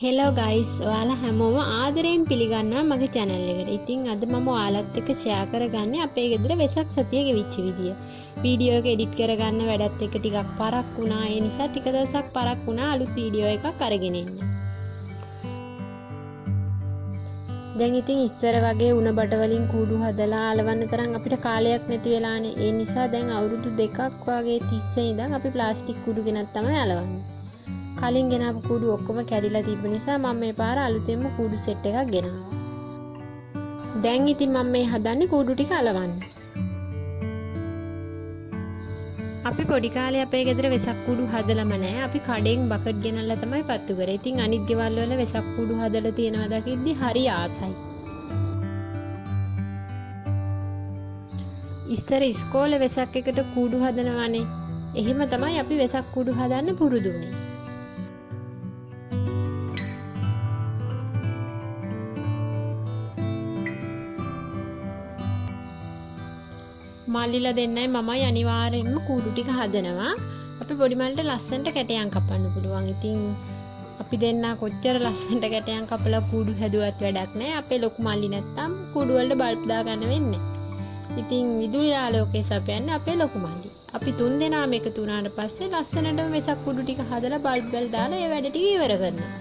Hello guys, ඔයාලා හැමෝම ආදරයෙන් පිළිගන්නවා මගේ channel එකට. ඉතින් අද මම ඔයාලත් එක්ක share කරගන්නේ අපේ ගෙදර වෙසක් සතිය ගෙවිච්ච විදිය. වීඩියෝ එක edit කරගන්න වැඩත් එක්ක ටිකක් පරක් වුණා. ඒ නිසා ටික දවසක් පරක් වුණා අලුත් වීඩියෝ එකක් අරගෙන එන්න. දැන් ඉතින් ඉස්සර වගේ උණ බට වලින් කූඩු හදලා අලවන්න තරම් අපිට කාලයක් නැති වෙලානේ. ඒ නිසා දැන් අවුරුදු 2ක් වගේ තිස්සේ ඉඳන් අපි ප්ලාස්ටික් කූඩු ගෙනත් තමයි අලවන්නේ. කලින් ගෙනාපු කූඩු ඔක්කොම කැඩිලා තිබ්බ නිසා මම මේ පාර අලුතෙන්ම කූඩු සෙට් එකක් ගෙනාවා. දැන් ඉතින් මම මේ හදන්නේ කූඩු ටික අලවන්න. අපි පොඩි කාලේ අපේ ගෙදර වෙසක් කූඩු හදලම නැහැ. අපි කඩෙන් බකට් ගෙනල්ලා තමයි පත්තු කරේ. ඉතින් අනිත් ගෙවල් වල වෙසක් කූඩු හදලා තියෙනවා දකිද්දි හරි ආසයි. ඉස්සර ඉස්කෝලේ වෙසක් එකට කූඩු හදනවානේ. එහෙම තමයි අපි වෙසක් කූඩු හදන්න පුරුදු වුනේ. මල්ලිලා දෙන්නයි මමයි අනිවාර්යෙන්ම කූඩු ටික හදනවා. අපි පොඩි මල්ලිට ලස්සනට කැටයන් කපන්න පුළුවන්. ඉතින් අපි දෙන්නා කොච්චර ලස්සනට කැටයන් කපලා කූඩු හැදුවත් වැඩක් නැහැ. අපේ ලොකු මල්ලි නැත්තම් කූඩු වලට බල්බ් දාගන්න වෙන්නේ. ඉතින් විදුලි ආලෝකයේ සපයන්නේ අපේ ලොකු මල්ලි. අපි තුන් දෙනාම එකතු වුණාට පස්සේ ලස්සනට වෙසක් කූඩු ටික හදලා බල්බ් වල දාලා ඒ වැඩ ටික ඉවර කරනවා.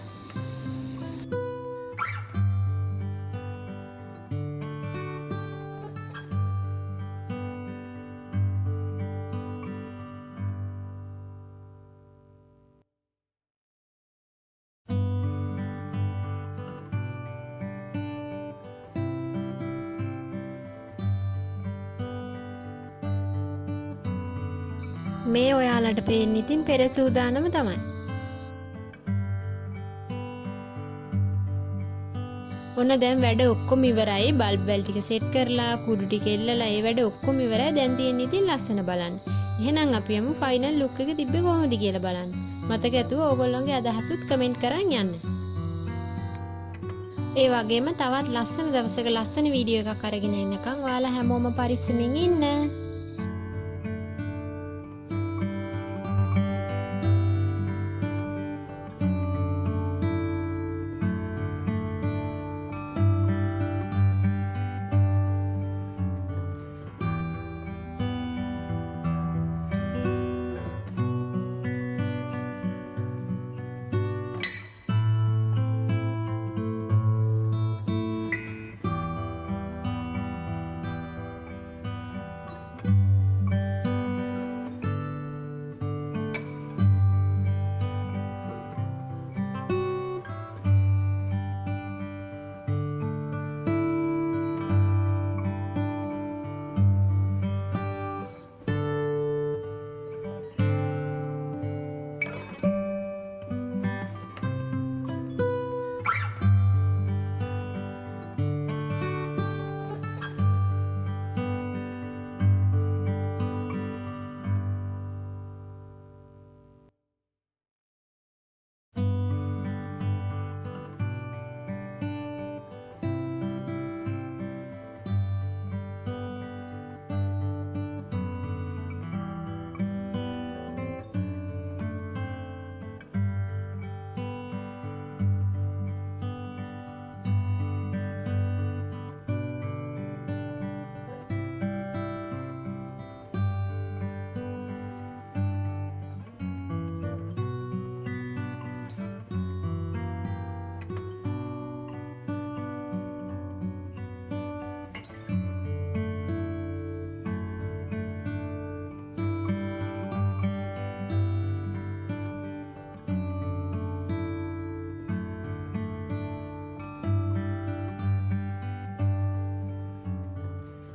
මේ ඔයාලට පේන්නේ ඉතින් පෙර සූදානම තමයි. ඔන්න දැන් වැඩ ඔක්කොම ඉවරයි. බල්බ් වල ටික සෙට් කරලා කුඩු ටික එල්ලලා ඒ වැඩ ඔක්කොම ඉවරයි. දැන් තියෙන්නේ ඉතින් ලස්සන බලන්න. එහෙනම් අපි යමු ෆයිනල් ලුක් එක තිබ්බේ කොහොමද කියලා බලන්න. මතක ඇතුව ඕගොල්ලෝගේ අදහසුත් කමෙන්ට් කරන් යන්න. ඒ වගේම තවත් ලස්සන දවසක ලස්සන වීඩියෝ එකක් අරගෙන එන්නකම් ඔයාලා හැමෝම පරිස්සමින් ඉන්න.